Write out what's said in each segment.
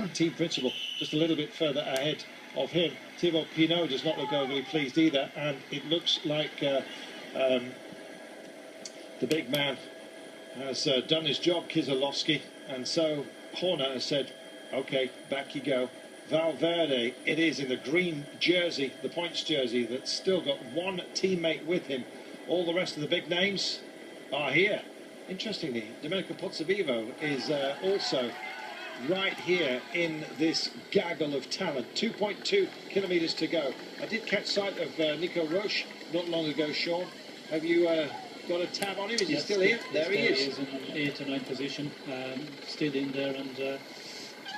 team principal, just a little bit further ahead of him. Thibaut Pinot does not look overly pleased either, and it looks like the big man has done his job, Keselowski, and so Horner has said, okay, back you go. Valverde, it is, in the green jersey, the points jersey, that's still got one teammate with him. All the rest of the big names are here. Interestingly, Domenico Pozzovivo is also right here in this gaggle of talent. 2.2 kilometres to go. I did catch sight of Nico Roche not long ago, Sean. Have you got a tab on him? Is he still here? There he is. He is in 8th or 9th position, still in there, and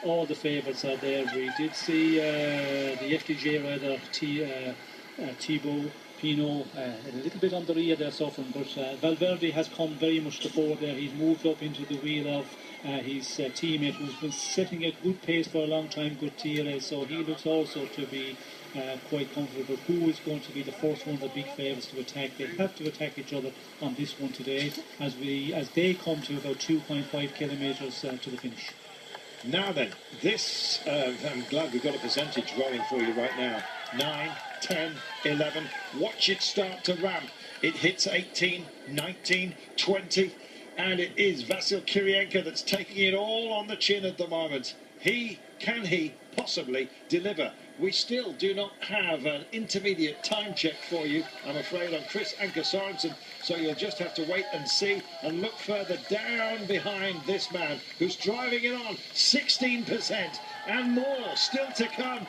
all the favourites are there. We did see the FDJ rider Thibaut Pinot a little bit on the rear there suffering, but Valverde has come very much to the fore there. He's moved up into the wheel of his teammate, who's been setting a good pace for a long time, good TLA, so he looks also to be quite comfortable. Who is going to be the first one of the big favourites to attack? They have to attack each other on this one today as they come to about 2.5 kilometres to the finish. Now then, this, I'm glad we've got a percentage rolling for you right now. 9, 10, 11, watch it start to ramp. It hits 18, 19, 20, and it is Vasil Kirienka that's taking it all on the chin at the moment. Can he possibly deliver? We still do not have an intermediate time check for you, I'm afraid, on Chris Anker Sorensen, so you'll just have to wait and see and look further down behind this man who's driving it on 16% and more still to come.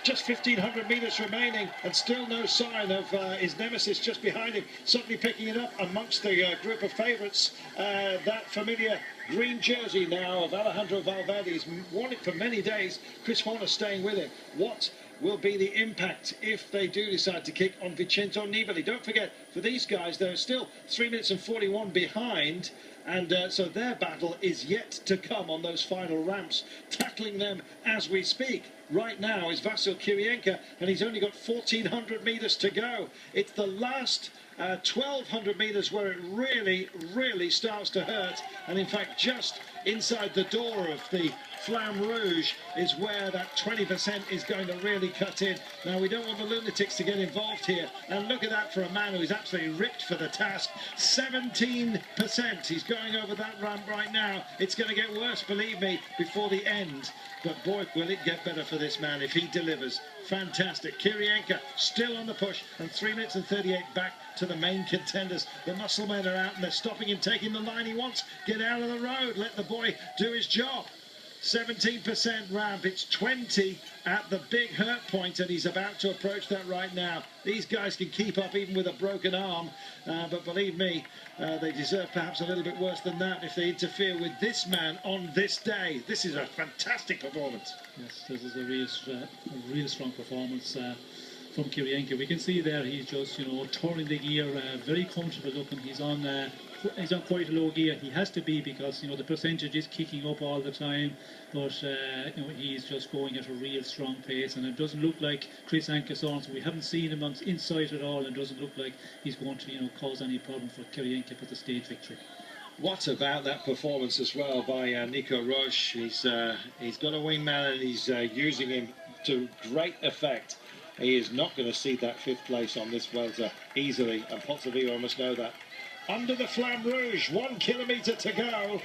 Just 1,500 metres remaining and still no sign of his nemesis just behind him, suddenly picking it up amongst the group of favourites. That familiar green jersey now of Alejandro Valverde. He's worn it for many days. Chris Horner staying with him. What will be the impact if they do decide to kick on Vincenzo Nibali? Don't forget, for these guys, they're still 3 minutes and 41 behind, and so their battle is yet to come on those final ramps. Tackling them as we speak right now is Vasil Kirienka, and he's only got 1,400 metres to go. It's the last 1,200 metres where it really starts to hurt, and in fact just inside the door of the Flamme Rouge is where that 20% is going to really cut in. Now, we don't want the lunatics to get involved here, and look at that for a man who is absolutely ripped for the task. 17%, he's going over that ramp right now. It's going to get worse, believe me, before the end, but boy, will it get better for this man if he delivers. Fantastic. Kirienka still on the push, and 3 minutes and 38 back to the main contenders. The muscle men are out and they're stopping him, taking the line he wants. Get out of the road, let the boy do his job. 17% ramp, it's 20 at the big hurt point, and he's about to approach that right now. These guys can keep up even with a broken arm, but believe me, they deserve perhaps a little bit worse than that if they interfere with this man on this day. This is a fantastic performance. Yes, this is a real strong performance from Kirienka. We can see there he's just, turning the gear, very comfortable looking. He's on quite a low gear. He has to be, because the percentage is kicking up all the time, but he's just going at a real strong pace, and it doesn't look like Chris Anker Sorensen. We haven't seen him in sight at all, and it doesn't look like he's going to cause any problem for Kirienka for the stage victory. What about that performance as well by Nico Roche? He's got a wingman, and he's using him to great effect. He is not going to cede that 5th place on this Vuelta easily, and Pozzovivo must know that. Under the Flamme Rouge, 1 kilometre to go,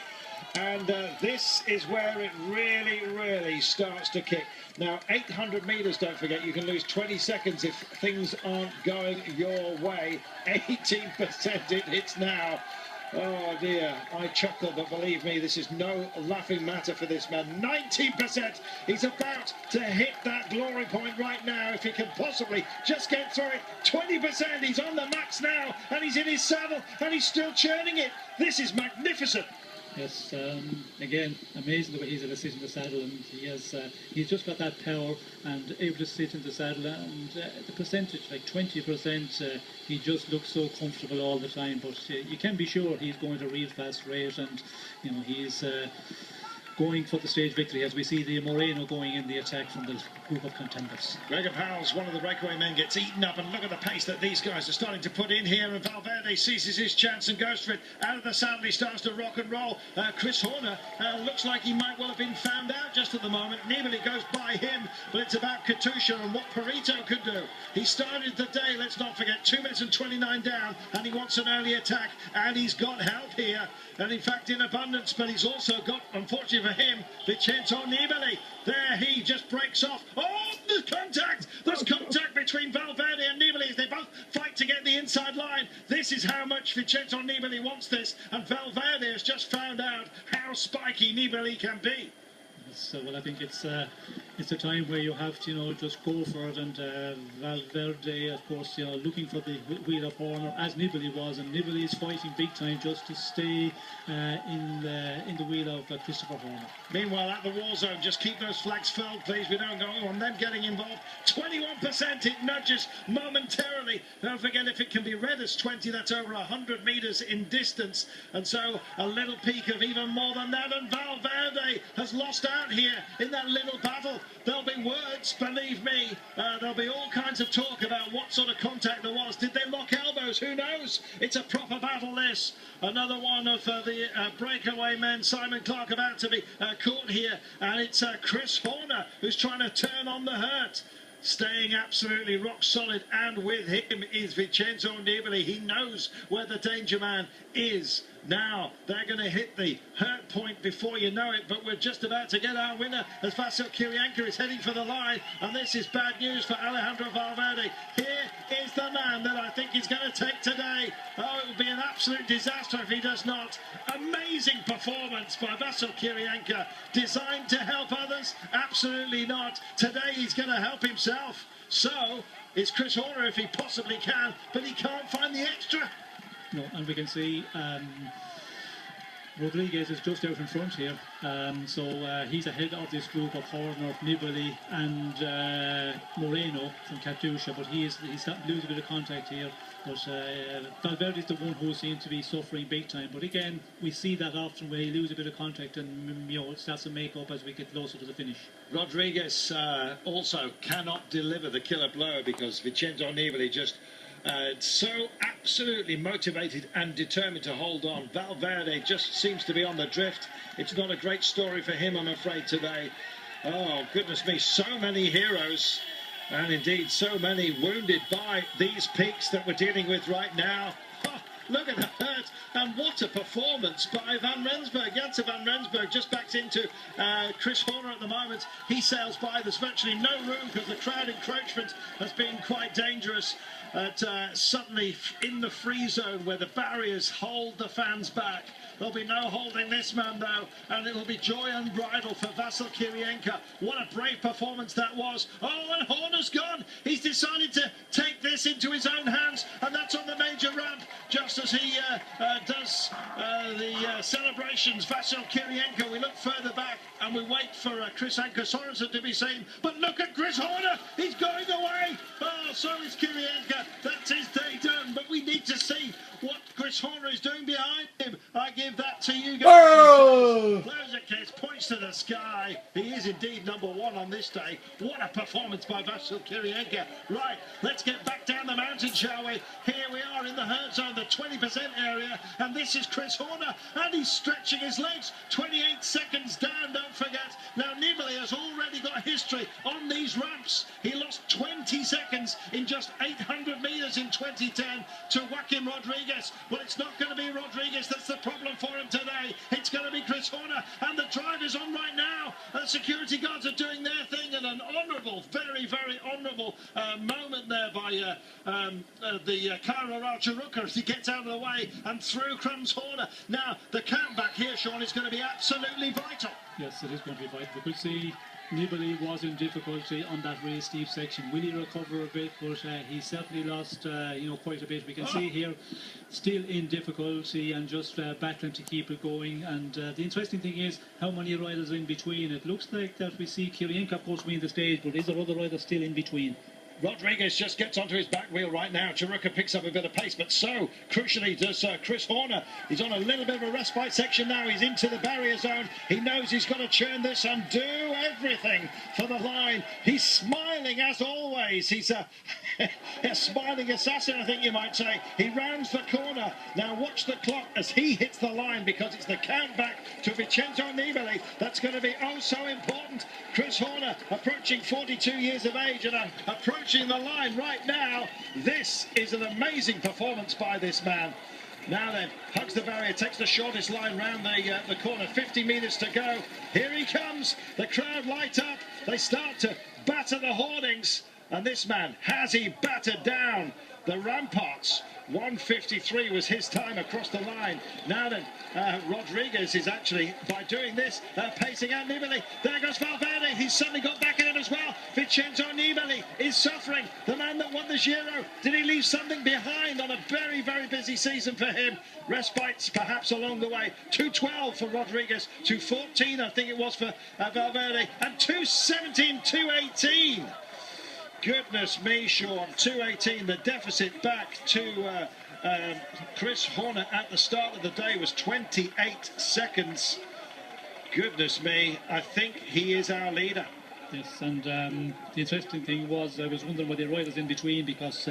and this is where it really starts to kick. Now, 800 metres, don't forget, you can lose 20 seconds if things aren't going your way. 18% it hits now. Oh dear, I chuckle, but believe me, this is no laughing matter for this man. 19%, he's about to hit that glory point right now, if he can possibly just get through it. 20%, he's on the max now, and he's in his saddle, and he's still churning it. This is magnificent. Yes, again, amazing the way he's able to sit in the saddle, and he's just got that power and able to sit in the saddle, and the percentage, like 20%, he just looks so comfortable all the time, but you can be sure he's going at a real fast rate, and he's going for the stage victory, as we see the Moreno going in the attack from the group of contenders. Gregor Powell's one of the breakaway men, gets eaten up, and look at the pace that these guys are starting to put in here, and Valverde seizes his chance and goes for it. Out of the saddle, he starts to rock and roll. Chris Horner looks like he might well have been found out just at the moment. Nibali goes by him, but it's about Katusha and what Perito could do. He started the day, let's not forget, 2 minutes and 29 down, and he wants an early attack, and he's got help here, and in fact in abundance, but he's also got, unfortunately for him, Vincenzo Nibali. There he just breaks off. Oh, there's contact! There's contact between Valverde and Nibali as they both fight to get the inside line. This is how much Vincenzo Nibali wants this, and Valverde has just found out how spiky Nibali can be. So, well, I think it's a time where you have to, just go for it, and Valverde, of course, looking for the wheel of Horner, as Nibali was, and Nibali is fighting big time just to stay in the wheel of Christopher Horner. Meanwhile, at the war zone, just keep those flags furled, please. We don't go on them getting involved. 21%, it nudges momentarily. Don't forget, if it can be read as 20, that's over 100 metres in distance, and so a little peak of even more than that, and Valverde has lost out here in that little battle. There'll be words, believe me. There'll be all kinds of talk about what sort of contact there was. Did they lock elbows? Who knows? It's a proper battle, this. Another one of the breakaway men, Simon Clark, about to be caught here. And it's Chris Horner who's trying to turn on the hurt. Staying absolutely rock solid, and with him is Vincenzo Nibali. He knows where the danger man is. Now they're going to hit the hurt point before you know it, but we're just about to get our winner as Vasil Kirienka is heading for the line, and this is bad news for Alejandro Valverde. Here is the man that I think he's going to take today. Oh, it will be an absolute disaster if he does not. Amazing performance by Vasil Kirienka. Designed to help others? Absolutely not. Today he's going to help himself. So it's Chris Horner if he possibly can, but he can't find the extra. No, and we can see Rodriguez is just out in front here, so he's ahead of this group of Horner, Nibali and Moreno from Katusha, but he's starting to lose a bit of contact here. But Valverde is the one who seems to be suffering big time. But again, we see that often where he loses a bit of contact, and it starts to make up as we get closer to the finish. Rodriguez also cannot deliver the killer blow because Vincenzo Nibali just so absolutely motivated and determined to hold on. Valverde just seems to be on the drift. It's not a great story for him, I'm afraid, today. Oh, goodness me, so many heroes, and indeed so many wounded by these peaks that we're dealing with right now. Oh, look at the hurt, and what a performance by Van Rensburg. Janse Van Rensburg just backs into Chris Horner at the moment. He sails by, there's virtually no room because the crowd encroachment has been quite dangerous. Suddenly in the free zone where the barriers hold the fans back. There'll be no holding this man though, and it'll be joy unbridled for Vasil Kirienka. What a brave performance that was. Oh, and Horner's gone. He's decided to take this into his own hands, and that's on the major ramp, just as he does the celebrations. Vasil Kirienka, we look further back and we wait for Chris Anker Sorensen to be seen, but look at Chris Horner. He's going away. Oh, so is Kirienka. That's his day done, but we need to see what Chris Horner is doing behind him. I give that to you guys. Oh! Case points to the sky. He is indeed number one on this day. What a performance by Vasil Kirienka. Right, let's get back down the mountain, shall we? Here we are in the hurt zone, the 20% area, and this is Chris Horner, and he's stretching his legs. 28 seconds down, don't forget. Now Nibali has already got history on these ramps. He lost 20 seconds in just 800 metres in 2010 to Joaquim Rodriguez. Well, it's not going to be Rodriguez that's the problem for him today. It's going to be Chris Horner, and the drive is on right now. The security guards are doing their thing, and an honourable, very, very honourable moment there by the Cairo Racharuka as he gets out of the way and through crumbs Horner. Now, the count back here, Sean, is going to be absolutely vital. Yes, it is going to be vital. We could see Nibali was in difficulty on that really steep section. Will he recover a bit? But he certainly lost, quite a bit. We can see here, still in difficulty and just battling to keep it going. And the interesting thing is how many riders in between. It looks like that we see Kirienka, of course, win the stage, but is there other riders still in between? Rodriguez just gets onto his back wheel right now. Chiruka picks up a bit of pace, but so crucially does Chris Horner. He's on a little bit of a respite section now. He's into the barrier zone. He knows he's got to churn this and do everything for the line. He's smiling as always. He's a smiling assassin, I think you might say. He rounds the corner. Now watch the clock as he hits the line, because it's the count back to Vincenzo Nibali. That's going to be oh so important. Chris Horner approaching 42 years of age and approaching the line right now. This is an amazing performance by this man. Now then, hugs the barrier, takes the shortest line round the corner, 50 metres to go. Here he comes, the crowd light up, they start to batter the hoardings, and this man, has he battered down the ramparts? 1:53 was his time across the line. Now then, Rodriguez is actually, by doing this, pacing out Nibali. There goes Valverde. He's suddenly got back in it as well. Vincenzo Nibali is suffering. The man that won the Giro. Did he leave something behind on a very, very busy season for him? Respites perhaps along the way. 2:12 for Rodriguez. 2:14 I think it was for Valverde. And 2:17, 2:18. Goodness me, Sean, 2:18, the deficit back to Chris Horner at the start of the day was 28 seconds. Goodness me, I think he is our leader. Yes, and the interesting thing was, I was wondering were the riders in between, because